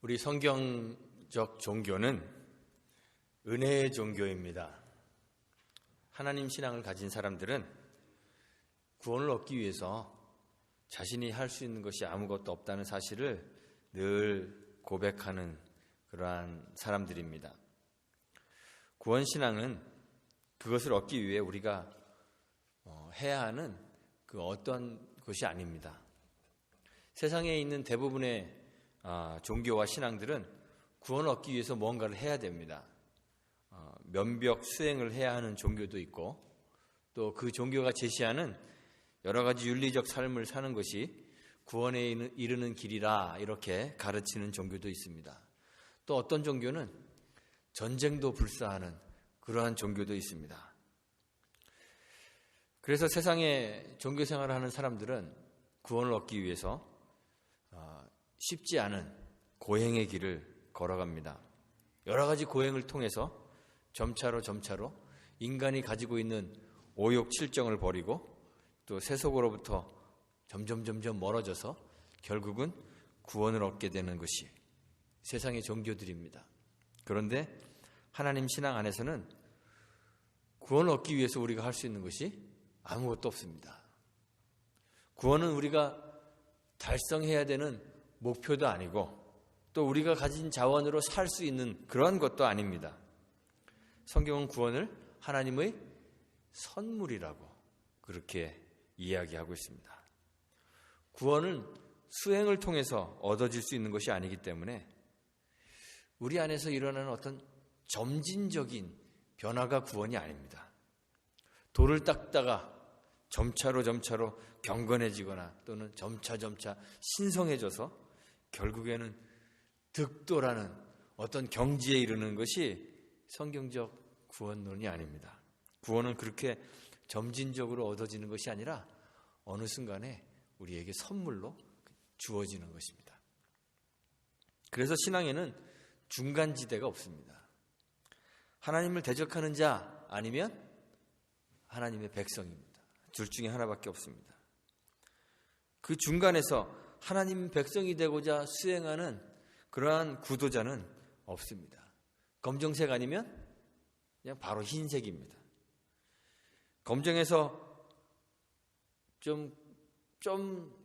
우리 성경적 종교는 은혜의 종교입니다. 하나님 신앙을 가진 사람들은 구원을 얻기 위해서 자신이 할 수 있는 것이 아무것도 없다는 사실을 늘 고백하는 그러한 사람들입니다. 구원 신앙은 그것을 얻기 위해 우리가 해야 하는 그 어떤 것이 아닙니다. 세상에 있는 대부분의 종교와 신앙들은 구원을 얻기 위해서 뭔가를 해야 됩니다. 면벽 수행을 해야 하는 종교도 있고, 또 그 종교가 제시하는 여러 가지 윤리적 삶을 사는 것이 구원에 이르는 길이라 이렇게 가르치는 종교도 있습니다. 또 어떤 종교는 전쟁도 불사하는 그러한 종교도 있습니다. 그래서 세상에 종교 생활을 하는 사람들은 구원을 얻기 위해서 쉽지 않은 고행의 길을 걸어갑니다. 여러 가지 고행을 통해서 점차로 인간이 가지고 있는 오욕 칠정을 버리고 또 세속으로부터 점점 멀어져서 결국은 구원을 얻게 되는 것이 세상의 종교들입니다. 그런데 하나님 신앙 안에서는 구원을 얻기 위해서 우리가 할 수 있는 것이 아무것도 없습니다. 구원은 우리가 달성해야 되는 목표도 아니고 또 우리가 가진 자원으로 살 수 있는 그런 것도 아닙니다. 성경은 구원을 하나님의 선물이라고 그렇게 이야기하고 있습니다. 구원은 수행을 통해서 얻어질 수 있는 것이 아니기 때문에 우리 안에서 일어나는 어떤 점진적인 변화가 구원이 아닙니다. 돌을 닦다가 점차로 경건해지거나 또는 점차 신성해져서 결국에는 득도라는 어떤 경지에 이르는 것이 성경적 구원론이 아닙니다. 구원은 그렇게 점진적으로 얻어지는 것이 아니라 어느 순간에 우리에게 선물로 주어지는 것입니다. 그래서 신앙에는 중간지대가 없습니다. 하나님을 대적하는 자 아니면 하나님의 백성입니다. 둘 중에 하나밖에 없습니다. 그 중간에서 하나님 백성이 되고자 수행하는 그러한 구도자는 없습니다. 검정색 아니면 그냥 바로 흰색입니다. 검정에서 좀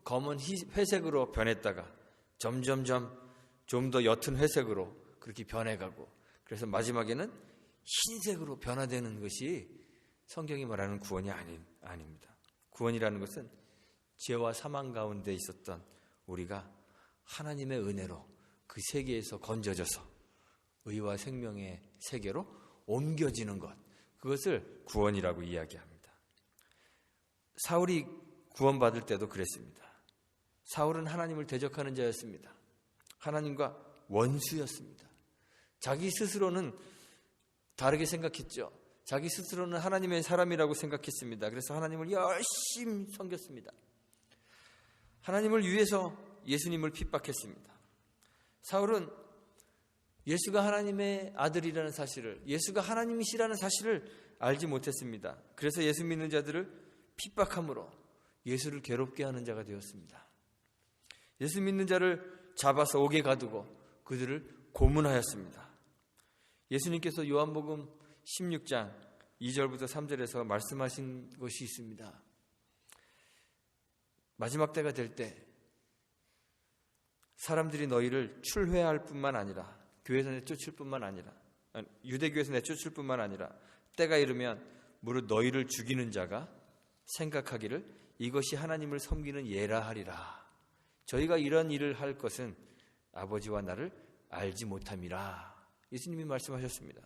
검은 회색으로 변했다가 점점 좀 더 옅은 회색으로 그렇게 변해가고, 그래서 마지막에는 흰색으로 변화되는 것이 성경이 말하는 구원이 아닙니다. 구원이라는 것은 죄와 사망 가운데 있었던 우리가 하나님의 은혜로 그 세계에서 건져져서 의와 생명의 세계로 옮겨지는 것, 그것을 구원이라고 이야기합니다. 사울이 구원받을 때도 그랬습니다. 사울은 하나님을 대적하는 자였습니다. 하나님과 원수였습니다. 자기 스스로는 다르게 생각했죠. 자기 스스로는 하나님의 사람이라고 생각했습니다. 그래서 하나님을 열심히 섬겼습니다. 하나님을 위해서 예수님을 핍박했습니다. 사울은 예수가 하나님의 아들이라는 사실을, 예수가 하나님이시라는 사실을 알지 못했습니다. 그래서 예수 믿는 자들을 핍박함으로 예수를 괴롭게 하는 자가 되었습니다. 예수 믿는 자를 잡아서 옥에 가두고 그들을 고문하였습니다. 예수님께서 요한복음 16장 2절부터 3절에서 말씀하신 것이 있습니다. 마지막 때가 될 때 사람들이 너희를 출회할 뿐만 아니라 교회에서 내쫓을 뿐만 아니라 유대교에서 내쫓을 뿐만 아니라 때가 이르면 무릇 너희를 죽이는 자가 생각하기를 이것이 하나님을 섬기는 예라 하리라. 저희가 이런 일을 할 것은 아버지와 나를 알지 못함이라. 예수님이 말씀하셨습니다.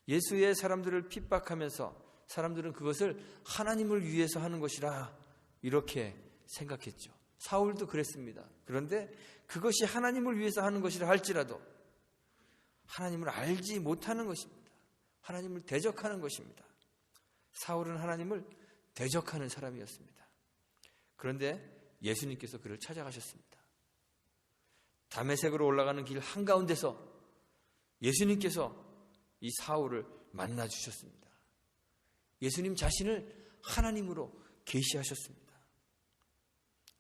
예수의 사람들을 핍박하면서 사람들은 그것을 하나님을 위해서 하는 것이라 이렇게 생각했죠. 사울도 그랬습니다. 그런데 그것이 하나님을 위해서 하는 것이라 할지라도 하나님을 알지 못하는 것입니다. 하나님을 대적하는 것입니다. 사울은 하나님을 대적하는 사람이었습니다. 그런데 예수님께서 그를 찾아가셨습니다. 다메섹으로 올라가는 길 한가운데서 예수님께서 이 사울을 만나 주셨습니다. 예수님 자신을 하나님으로 계시하셨습니다.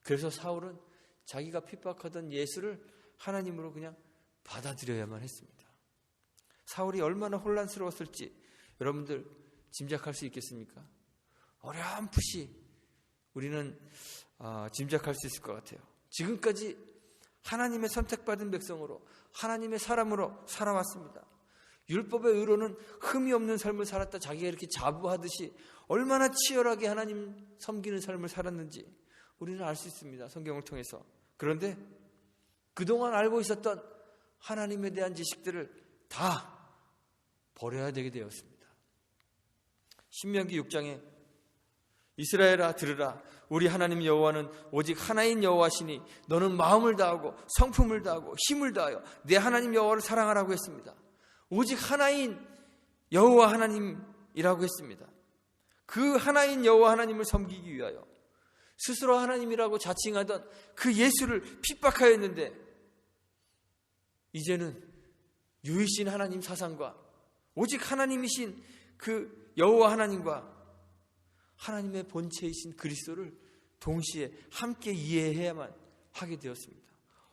그래서 사울은 자기가 핍박하던 예수를 하나님으로 그냥 받아들여야만 했습니다. 사울이 얼마나 혼란스러웠을지 여러분들 짐작할 수 있겠습니까? 어렴풋이 우리는 짐작할 수 있을 것 같아요. 지금까지 하나님의 선택받은 백성으로 하나님의 사람으로 살아왔습니다. 율법의 의로는 흠이 없는 삶을 살았다 자기가 이렇게 자부하듯이 얼마나 치열하게 하나님 섬기는 삶을 살았는지 우리는 알 수 있습니다. 성경을 통해서. 그런데 그동안 알고 있었던 하나님에 대한 지식들을 다 버려야 되게 되었습니다. 신명기 6장에 이스라엘아 들으라, 우리 하나님 여호와는 오직 하나인 여호와시니 너는 마음을 다하고 성품을 다하고 힘을 다하여 내 하나님 여호와를 사랑하라고 했습니다. 오직 하나인 여호와 하나님이라고 했습니다. 그 하나인 여호와 하나님을 섬기기 위하여 스스로 하나님이라고 자칭하던 그 예수를 핍박하였는데 이제는 유이신 하나님 사상과 오직 하나님이신 그 여호와 하나님과 하나님의 본체이신 그리스도를 동시에 함께 이해해야만 하게 되었습니다.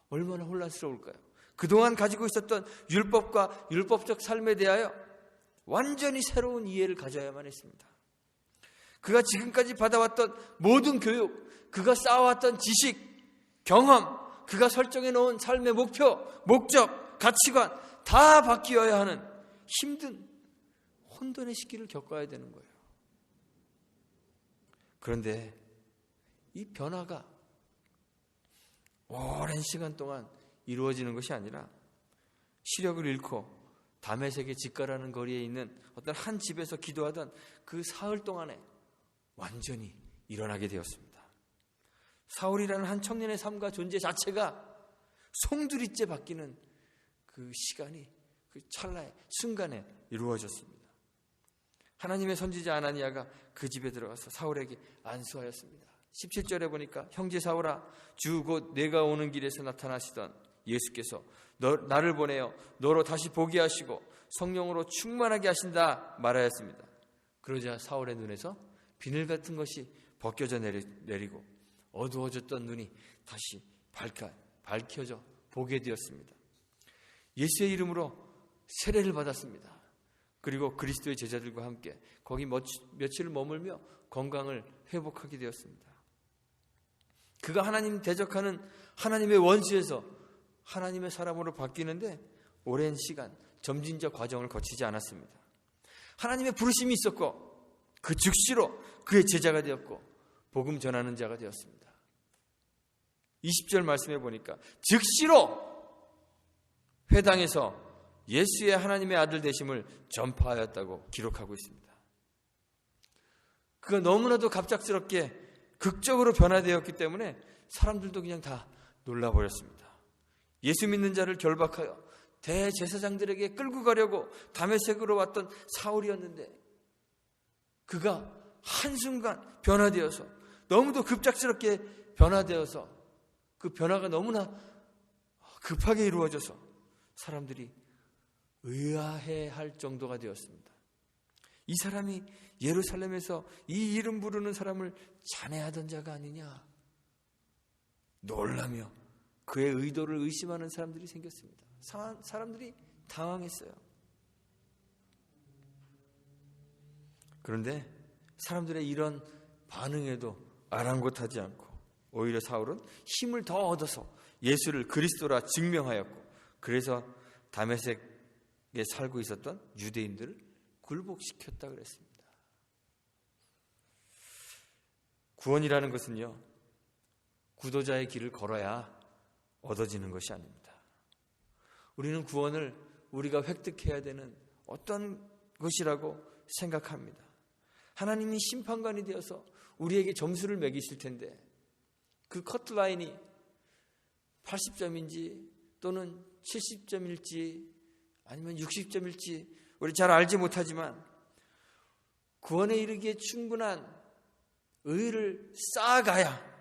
얼마나 혼란스러울까요? 그동안 가지고 있었던 율법과 율법적 삶에 대하여 완전히 새로운 이해를 가져야만 했습니다. 그가 지금까지 받아왔던 모든 교육, 그가 쌓아왔던 지식, 경험, 그가 설정해 놓은 삶의 목표, 목적, 가치관 다 바뀌어야 하는 힘든 혼돈의 시기를 겪어야 되는 거예요. 그런데 이 변화가 오랜 시간 동안 이루어지는 것이 아니라 시력을 잃고 다메섹의 직가라는 거리에 있는 어떤 한 집에서 기도하던 그 사흘 동안에 완전히 일어나게 되었습니다. 사울이라는 한 청년의 삶과 존재 자체가 송두리째 바뀌는 그 시간이 그 찰나의 순간에 이루어졌습니다. 하나님의 선지자 아나니아가 그 집에 들어가서 사울에게 안수하였습니다. 17절에 보니까 형제 사울아, 주 곧 내가 오는 길에서 나타나시던 예수께서 나를 보내어 너로 다시 보게 하시고 성령으로 충만하게 하신다 말하였습니다. 그러자 사울의 눈에서 비늘 같은 것이 벗겨져 내리고 어두워졌던 눈이 다시 밝혀져 보게 되었습니다. 예수의 이름으로 세례를 받았습니다. 그리고 그리스도의 제자들과 함께 거기 며칠을 머물며 건강을 회복하게 되었습니다. 그가 하나님 대적하는 하나님의 원수에서 하나님의 사람으로 바뀌는데 오랜 시간 점진적 과정을 거치지 않았습니다. 하나님의 부르심이 있었고 그 즉시로 그의 제자가 되었고 복음 전하는 자가 되었습니다. 20절 말씀해 보니까 즉시로 회당에서 예수의 하나님의 아들 되심을 전파하였다고 기록하고 있습니다. 그가 너무나도 갑작스럽게 극적으로 변화되었기 때문에 사람들도 그냥 다 놀라버렸습니다. 예수 믿는 자를 결박하여 대제사장들에게 끌고 가려고 다메섹으로 왔던 사울이었는데 그가 한순간 변화되어서 너무도 급작스럽게 변화되어서 그 변화가 너무나 급하게 이루어져서 사람들이 의아해할 정도가 되었습니다. 이 사람이 예루살렘에서 이 이름 부르는 사람을 잔해하던 자가 아니냐 놀라며 그의 의도를 의심하는 사람들이 생겼습니다. 사람들이 당황했어요. 그런데 사람들의 이런 반응에도 아랑곳하지 않고 오히려 사울은 힘을 더 얻어서 예수를 그리스도라 증명하였고 그래서 다메섹에 살고 있었던 유대인들을 굴복시켰다 그랬습니다. 구원이라는 것은요, 구도자의 길을 걸어야 얻어지는 것이 아닙니다. 우리는 구원을 우리가 획득해야 되는 어떤 것이라고 생각합니다. 하나님이 심판관이 되어서 우리에게 점수를 매기실 텐데 그 커트라인이 80점인지 또는 70점일지 아니면 60점일지 우리 잘 알지 못하지만 구원에 이르기에 충분한 의를 쌓아가야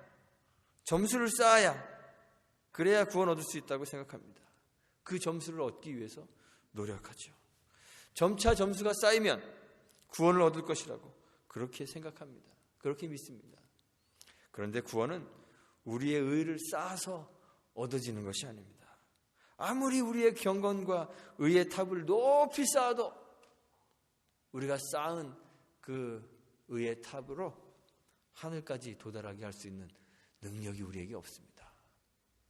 점수를 쌓아야 그래야 구원 얻을 수 있다고 생각합니다. 그 점수를 얻기 위해서 노력하죠. 점차 점수가 쌓이면 구원을 얻을 것이라고 그렇게 생각합니다. 그렇게 믿습니다. 그런데 구원은 우리의 의를 쌓아서 얻어지는 것이 아닙니다. 아무리 우리의 경건과 의의 탑을 높이 쌓아도 우리가 쌓은 그 의의 탑으로 하늘까지 도달하게 할 수 있는 능력이 우리에게 없습니다.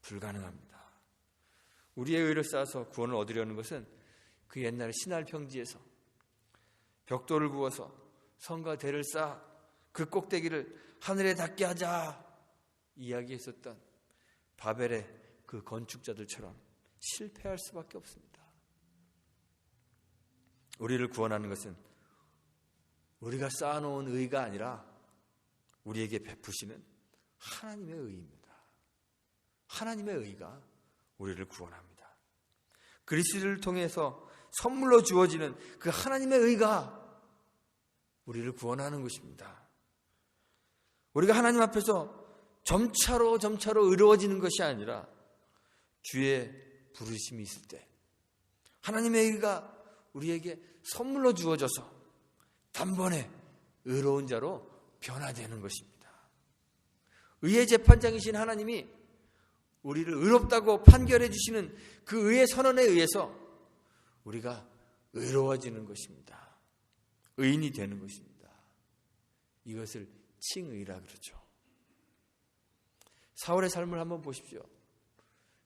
불가능합니다. 우리의 의를 쌓아서 구원을 얻으려는 것은 그 옛날에 신할 평지에서 벽돌을 구워서 성과 대를 쌓아 그 꼭대기를 하늘에 닿게 하자 이야기했었던 바벨의 그 건축자들처럼 실패할 수밖에 없습니다. 우리를 구원하는 것은 우리가 쌓아놓은 의가 아니라 우리에게 베푸시는 하나님의 의입니다. 하나님의 의가 우리를 구원합니다. 그리스도를 통해서 선물로 주어지는 그 하나님의 의가 우리를 구원하는 것입니다. 우리가 하나님 앞에서 점차로 의로워지는 것이 아니라 주의 부르심이 있을 때 하나님의 의가 우리에게 선물로 주어져서 단번에 의로운 자로 변화되는 것입니다. 의의 재판장이신 하나님이 우리를 의롭다고 판결해 주시는 그 의의 선언에 의해서 우리가 의로워지는 것입니다. 의인이 되는 것입니다. 이것을 칭의라 그러죠. 사울의 삶을 한번 보십시오.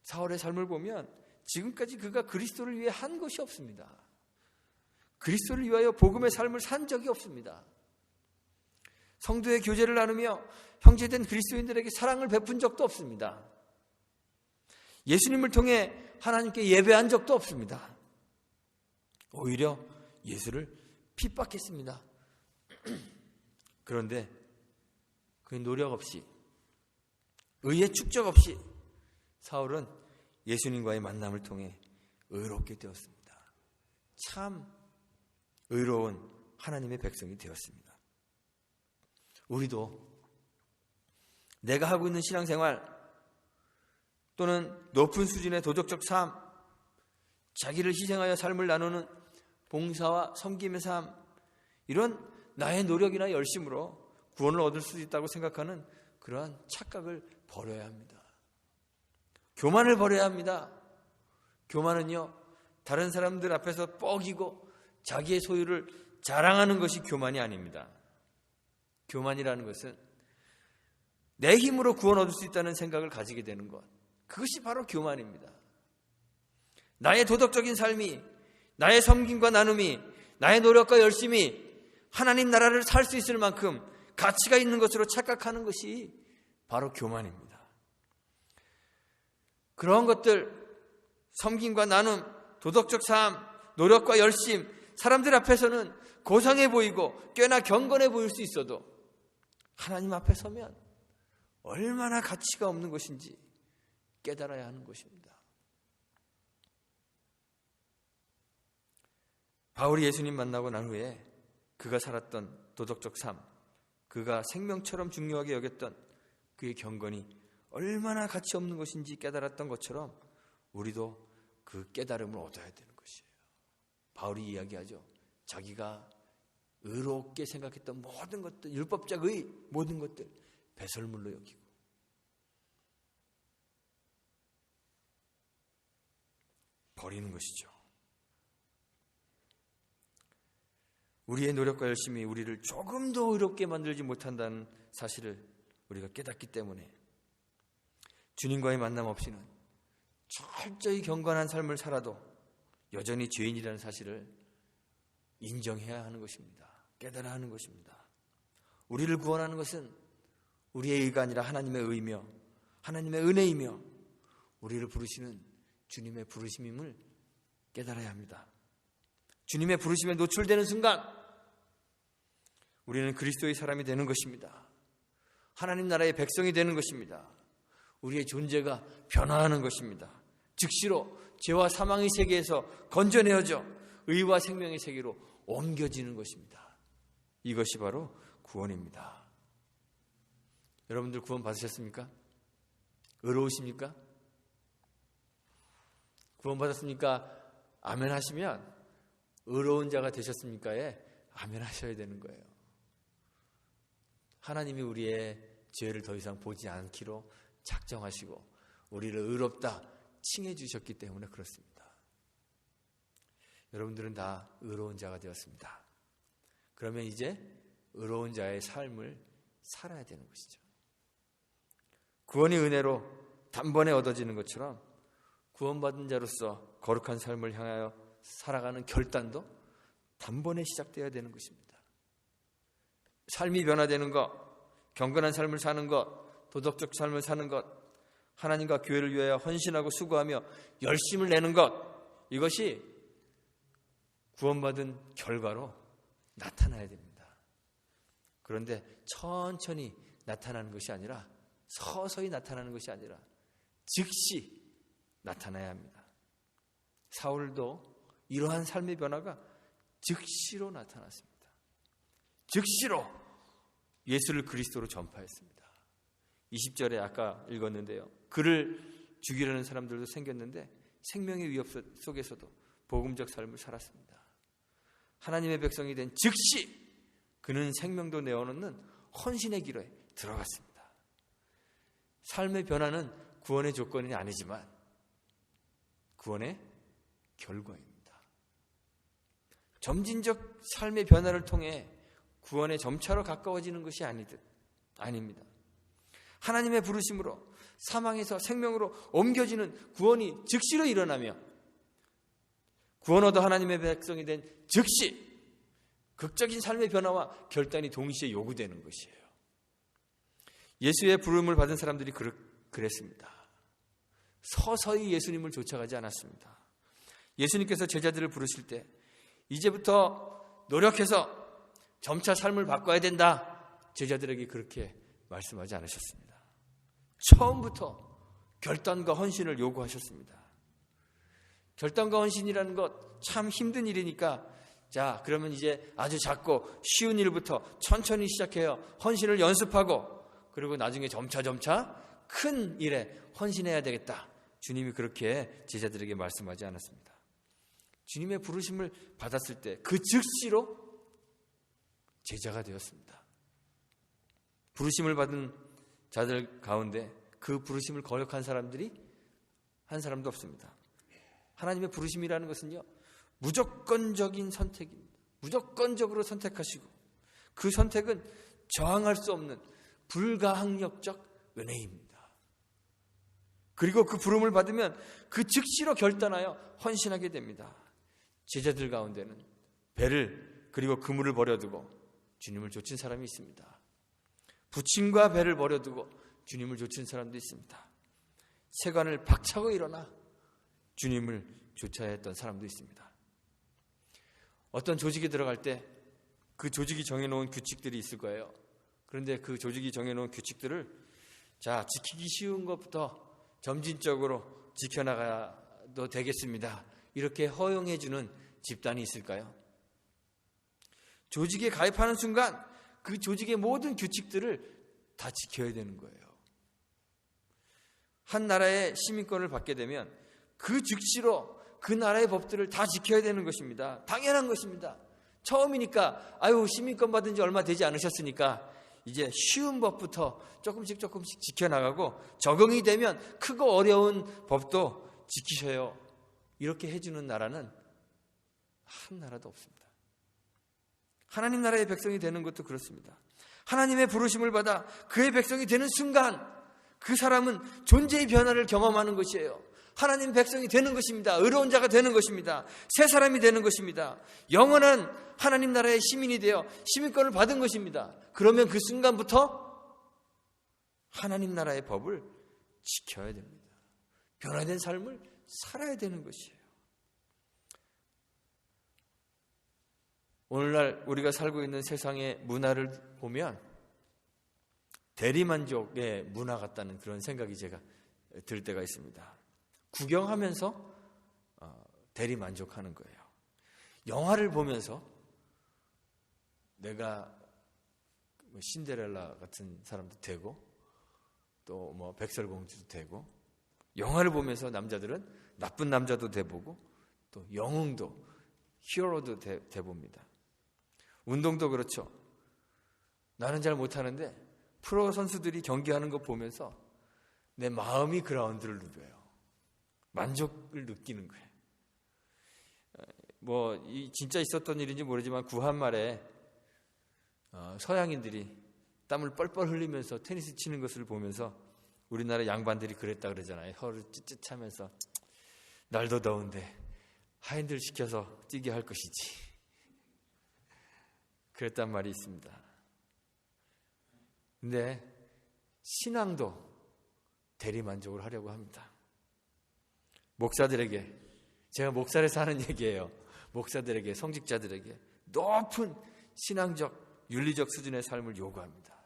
사울의 삶을 보면 지금까지 그가 그리스도를 위해 한 것이 없습니다. 그리스도를 위하여 복음의 삶을 산 적이 없습니다. 성도의 교제를 나누며 형제된 그리스도인들에게 사랑을 베푼 적도 없습니다. 예수님을 통해 하나님께 예배한 적도 없습니다. 오히려 예수를 핍박했습니다. 그런데 그 노력 없이, 의의 축적 없이 사울은 예수님과의 만남을 통해 의롭게 되었습니다. 참 의로운 하나님의 백성이 되었습니다. 우리도 내가 하고 있는 신앙생활 또는 높은 수준의 도덕적 삶, 자기를 희생하여 삶을 나누는 봉사와 섬김의 삶, 이런 나의 노력이나 열심으로 구원을 얻을 수 있다고 생각하는 그러한 착각을 버려야 합니다. 교만을 버려야 합니다. 교만은요, 다른 사람들 앞에서 뻐기고 자기의 소유를 자랑하는 것이 교만이 아닙니다. 교만이라는 것은 내 힘으로 구원 얻을 수 있다는 생각을 가지게 되는 것, 그것이 바로 교만입니다. 나의 도덕적인 삶이, 나의 섬김과 나눔이, 나의 노력과 열심이 하나님 나라를 살 수 있을 만큼 가치가 있는 것으로 착각하는 것이 바로 교만입니다. 그런 것들, 섬김과 나눔, 도덕적 삶, 노력과 열심, 사람들 앞에서는 고상해 보이고 꽤나 경건해 보일 수 있어도 하나님 앞에 서면 얼마나 가치가 없는 것인지 깨달아야 하는 것입니다. 바울이 예수님 만나고 난 후에 그가 살았던 도덕적 삶, 그가 생명처럼 중요하게 여겼던 그의 경건이 얼마나 가치 없는 것인지 깨달았던 것처럼 우리도 그 깨달음을 얻어야 되는 것이에요. 바울이 이야기하죠. 자기가 의롭게 생각했던 모든 것들, 율법적 의 모든 것들 배설물로 여기고 버리는 것이죠. 우리의 노력과 열심이 우리를 조금 더 의롭게 만들지 못한다는 사실을 우리가 깨닫기 때문에 주님과의 만남 없이는 철저히 경건한 삶을 살아도 여전히 죄인이라는 사실을 인정해야 하는 것입니다. 깨달아야 하는 것입니다. 우리를 구원하는 것은 우리의 의가 아니라 하나님의 의며 하나님의 은혜이며 우리를 부르시는 주님의 부르심임을 깨달아야 합니다. 주님의 부르심에 노출되는 순간 우리는 그리스도의 사람이 되는 것입니다. 하나님 나라의 백성이 되는 것입니다. 우리의 존재가 변화하는 것입니다. 즉시로 죄와 사망의 세계에서 건져내어져 의와 생명의 세계로 옮겨지는 것입니다. 이것이 바로 구원입니다. 여러분들 구원 받으셨습니까? 의로우십니까? 구원 받았습니까? 아멘 하시면 의로운 자가 되셨습니까에 아멘 하셔야 되는 거예요. 하나님이 우리의 죄를 더 이상 보지 않기로 작정하시고 우리를 의롭다 칭해 주셨기 때문에 그렇습니다. 여러분들은 다 의로운 자가 되었습니다. 그러면 이제 의로운 자의 삶을 살아야 되는 것이죠. 구원이 은혜로 단번에 얻어지는 것처럼 구원받은 자로서 거룩한 삶을 향하여 살아가는 결단도 단번에 시작되어야 되는 것입니다. 삶이 변화되는 것, 경건한 삶을 사는 것, 도덕적 삶을 사는 것, 하나님과 교회를 위하여 헌신하고 수고하며 열심을 내는 것, 이것이 구원받은 결과로 나타나야 됩니다. 그런데 천천히 나타나는 것이 아니라, 서서히 나타나는 것이 아니라 즉시 나타나야 합니다. 사울도 이러한 삶의 변화가 즉시로 나타났습니다. 즉시로 예수를 그리스도로 전파했습니다. 20절에 아까 읽었는데요, 그를 죽이려는 사람들도 생겼는데 생명의 위협 속에서도 복음적 삶을 살았습니다. 하나님의 백성이 된 즉시 그는 생명도 내어놓는 헌신의 길에 들어갔습니다. 삶의 변화는 구원의 조건이 아니지만 구원의 결과입니다. 점진적 삶의 변화를 통해 구원의 점차로 가까워지는 것이 아닙니다. 하나님의 부르심으로 사망에서 생명으로 옮겨지는 구원이 즉시로 일어나며 구원 얻어 하나님의 백성이 된 즉시 극적인 삶의 변화와 결단이 동시에 요구되는 것이에요. 예수의 부름을 받은 사람들이 그랬습니다. 서서히 예수님을 쫓아가지 않았습니다. 예수님께서 제자들을 부르실 때 이제부터 노력해서 점차 삶을 바꿔야 된다, 제자들에게 그렇게 말씀하지 않으셨습니다. 처음부터 결단과 헌신을 요구하셨습니다. 결단과 헌신이라는 것 참 힘든 일이니까, 자, 그러면 이제 아주 작고 쉬운 일부터 천천히 시작해요. 헌신을 연습하고, 그리고 나중에 점차 큰 일에 헌신해야 되겠다. 주님이 그렇게 제자들에게 말씀하지 않았습니다. 주님의 부르심을 받았을 때 그 즉시로 제자가 되었습니다. 부르심을 받은 자들 가운데 그 부르심을 거역한 사람들이 한 사람도 없습니다. 하나님의 부르심이라는 것은요, 무조건적인 선택입니다. 무조건적으로 선택하시고, 그 선택은 저항할 수 없는 불가항력적 은혜입니다. 그리고 그 부름을 받으면 그 즉시로 결단하여 헌신하게 됩니다. 제자들 가운데는 배를 그리고 그물을 버려두고 주님을 좇은 사람이 있습니다. 부침과 배를 버려두고 주님을 좇은 사람도 있습니다. 세관을 박차고 일어나 주님을 좇아야 했던 사람도 있습니다. 어떤 조직에 들어갈 때 그 조직이 정해놓은 규칙들이 있을 거예요. 그런데 그 조직이 정해놓은 규칙들을 지키기 쉬운 것부터 점진적으로 지켜나가도 되겠습니다, 이렇게 허용해주는 집단이 있을까요? 조직에 가입하는 순간 그 조직의 모든 규칙들을 다 지켜야 되는 거예요. 한 나라의 시민권을 받게 되면 그 즉시로 그 나라의 법들을 다 지켜야 되는 것입니다. 당연한 것입니다. 처음이니까, 시민권 받은 지 얼마 되지 않으셨으니까 이제 쉬운 법부터 조금씩 지켜나가고, 적응이 되면 크고 어려운 법도 지키셔요, 이렇게 해주는 나라는 한 나라도 없습니다. 하나님 나라의 백성이 되는 것도 그렇습니다. 하나님의 부르심을 받아 그의 백성이 되는 순간 그 사람은 존재의 변화를 경험하는 것이에요. 하나님 백성이 되는 것입니다. 의로운 자가 되는 것입니다. 새 사람이 되는 것입니다. 영원한 하나님 나라의 시민이 되어 시민권을 받은 것입니다. 그러면 그 순간부터 하나님 나라의 법을 지켜야 됩니다. 변화된 삶을 살아야 되는 것이에요. 오늘날 우리가 살고 있는 세상의 문화를 보면 대리만족의 문화 같다는 그런 생각이 제가 들 때가 있습니다. 구경하면서 대리만족하는 거예요. 영화를 보면서 내가 신데렐라 같은 사람도 되고, 또 백설공주도 되고, 영화를 보면서 남자들은 나쁜 남자도 돼보고, 또 영웅도, 히어로도 돼봅니다. 운동도 그렇죠. 나는 잘 못하는데 프로 선수들이 경기하는 거 보면서 내 마음이 그라운드를 누벼요. 만족을 느끼는 거예요. 진짜 있었던 일인지 모르지만 구한말에 서양인들이 땀을 뻘뻘 흘리면서 테니스 치는 것을 보면서 우리나라 양반들이 그랬다 그러잖아요. 혀를 찌릿하면서 날도 더운데 하인들 시켜서 뛰게 할 것이지. 그랬단 말이 있습니다. 근데 신앙도 대리만족을 하려고 합니다. 목사들에게, 제가 목사에서 하는 얘기예요. 목사들에게, 성직자들에게 높은 신앙적, 윤리적 수준의 삶을 요구합니다.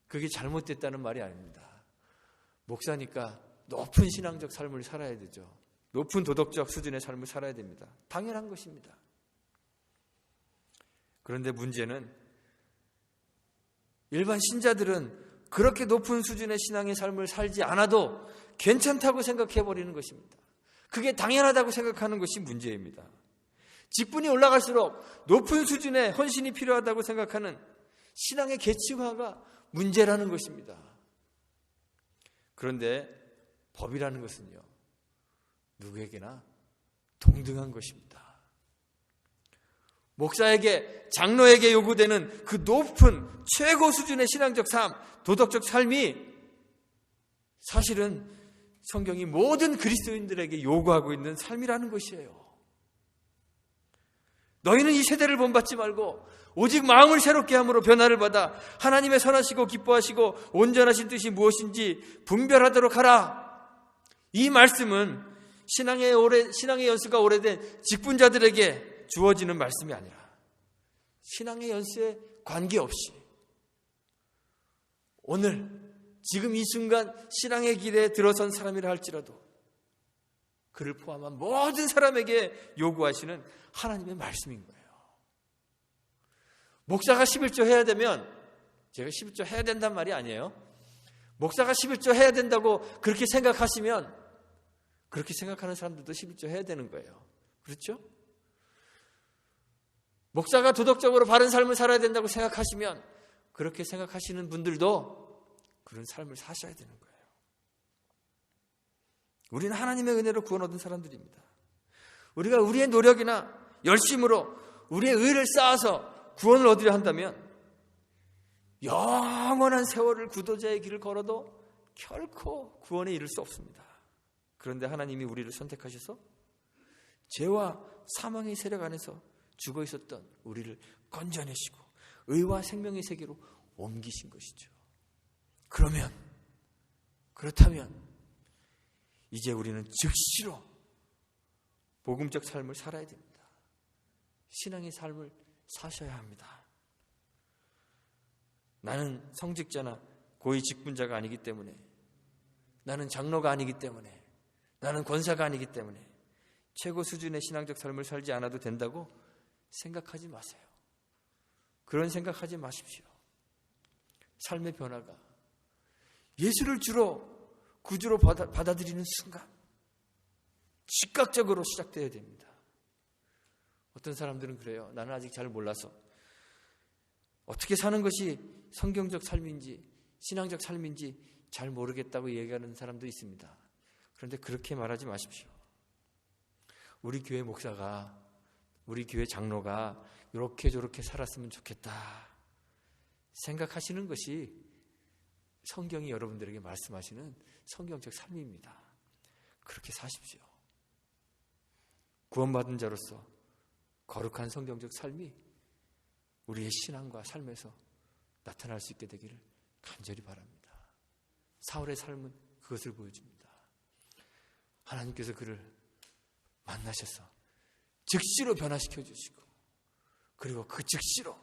그게 잘못됐다는 말이 아닙니다. 목사니까 높은 신앙적 삶을 살아야 되죠. 높은 도덕적 수준의 삶을 살아야 됩니다. 당연한 것입니다. 그런데 문제는 일반 신자들은 그렇게 높은 수준의 신앙의 삶을 살지 않아도 괜찮다고 생각해버리는 것입니다. 그게 당연하다고 생각하는 것이 문제입니다. 직분이 올라갈수록 높은 수준의 헌신이 필요하다고 생각하는 신앙의 계층화가 문제라는 것입니다. 그런데 법이라는 것은요, 누구에게나 동등한 것입니다. 목사에게, 장로에게 요구되는 그 높은 최고 수준의 신앙적 삶, 도덕적 삶이 사실은 성경이 모든 그리스도인들에게 요구하고 있는 삶이라는 것이에요. 너희는 이 세대를 본받지 말고 오직 마음을 새롭게 함으로 변화를 받아 하나님의 선하시고 기뻐하시고 온전하신 뜻이 무엇인지 분별하도록 하라. 이 말씀은 신앙의 연수가 오래된 직분자들에게 주어지는 말씀이 아니라 신앙의 연수에 관계없이 오늘 지금 이 순간 신앙의 길에 들어선 사람이라 할지라도 그를 포함한 모든 사람에게 요구하시는 하나님의 말씀인 거예요. 목사가 11조 해야 되면, 제가 11조 해야 된단 말이 아니에요. 목사가 11조 해야 된다고 그렇게 생각하시면 그렇게 생각하는 사람들도 11조 해야 되는 거예요. 그렇죠? 목사가 도덕적으로 바른 삶을 살아야 된다고 생각하시면 그렇게 생각하시는 분들도 그런 삶을 사셔야 되는 거예요. 우리는 하나님의 은혜로 구원 얻은 사람들입니다. 우리가 우리의 노력이나 열심으로 우리의 의를 쌓아서 구원을 얻으려 한다면 영원한 세월을 구도자의 길을 걸어도 결코 구원에 이를 수 없습니다. 그런데 하나님이 우리를 선택하셔서 죄와 사망의 세력 안에서 죽어 있었던 우리를 건져내시고 의와 생명의 세계로 옮기신 것이죠. 그렇다면 이제 우리는 즉시로 복음적 삶을 살아야 됩니다. 신앙의 삶을 사셔야 합니다. 나는 성직자나 고위 직분자가 아니기 때문에, 나는 장로가 아니기 때문에, 나는 권사가 아니기 때문에 최고 수준의 신앙적 삶을 살지 않아도 된다고 생각하지 마세요. 그런 생각하지 마십시오. 삶의 변화가 예수를 구주로 받아들이는 순간 즉각적으로 시작되어야 됩니다. 어떤 사람들은 그래요. 나는 아직 잘 몰라서 어떻게 사는 것이 성경적 삶인지 신앙적 삶인지 잘 모르겠다고 얘기하는 사람도 있습니다. 그런데 그렇게 말하지 마십시오. 우리 교회 목사가, 우리 교회 장로가 이렇게 저렇게 살았으면 좋겠다 생각하시는 것이 성경이 여러분들에게 말씀하시는 성경적 삶입니다. 그렇게 사십시오. 구원받은 자로서 거룩한 성경적 삶이 우리의 신앙과 삶에서 나타날 수 있게 되기를 간절히 바랍니다. 사울의 삶은 그것을 보여줍니다. 하나님께서 그를 만나셔서 즉시로 변화시켜 주시고, 그리고 그 즉시로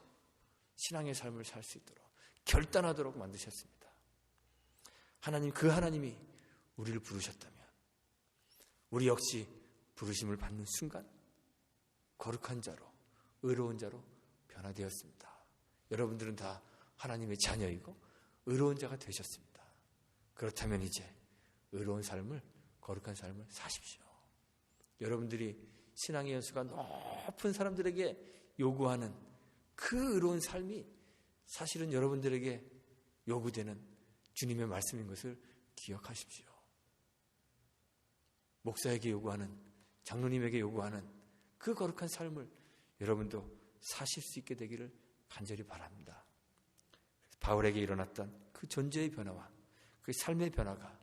신앙의 삶을 살 수 있도록 결단하도록 만드셨습니다. 하나님이 우리를 부르셨다면 우리 역시 부르심을 받는 순간 거룩한 자로, 의로운 자로 변화되었습니다. 여러분들은 다 하나님의 자녀이고 의로운 자가 되셨습니다. 그렇다면 이제 의로운 삶을, 거룩한 삶을 사십시오. 여러분들이 신앙의 연수가 높은 사람들에게 요구하는 그 의로운 삶이 사실은 여러분들에게 요구되는 주님의 말씀인 것을 기억하십시오. 목사에게 요구하는, 장로님에게 요구하는 그 거룩한 삶을 여러분도 사실 수 있게 되기를 간절히 바랍니다. 바울에게 일어났던 그 존재의 변화와 그 삶의 변화가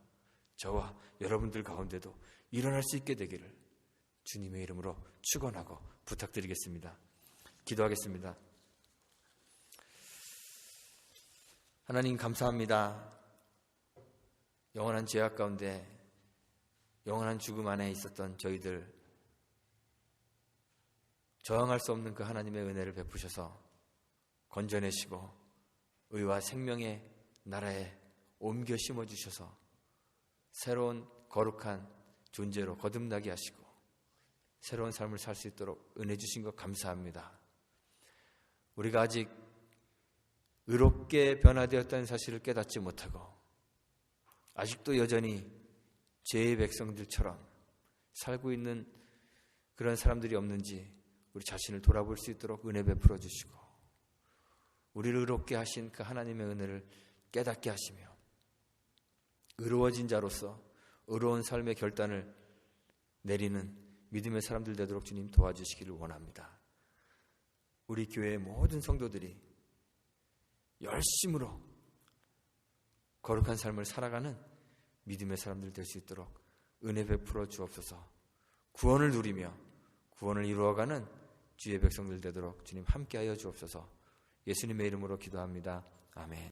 저와 여러분들 가운데도 일어날 수 있게 되기를 주님의 이름으로 축원하고 부탁드리겠습니다. 기도하겠습니다. 하나님 감사합니다. 영원한 죄악 가운데 영원한 죽음 안에 있었던 저희들, 저항할 수 없는 그 하나님의 은혜를 베푸셔서 건져내시고 의와 생명의 나라에 옮겨 심어주셔서 새로운 거룩한 존재로 거듭나게 하시고 새로운 삶을 살 수 있도록 은혜 주신 것 감사합니다. 우리가 아직 의롭게 변화되었다는 사실을 깨닫지 못하고 아직도 여전히 죄의 백성들처럼 살고 있는 그런 사람들이 없는지 우리 자신을 돌아볼 수 있도록 은혜 베풀어 주시고 우리를 의롭게 하신 그 하나님의 은혜를 깨닫게 하시며 의로워진 자로서 의로운 삶의 결단을 내리는 믿음의 사람들 되도록 주님 도와주시기를 원합니다. 우리 교회의 모든 성도들이 열심으로 거룩한 삶을 살아가는 믿음의 사람들 될 수 있도록 은혜 베풀어 주옵소서. 구원을 누리며 구원을 이루어가는 주의 백성들 되도록 주님 함께하여 주옵소서. 예수님의 이름으로 기도합니다. 아멘.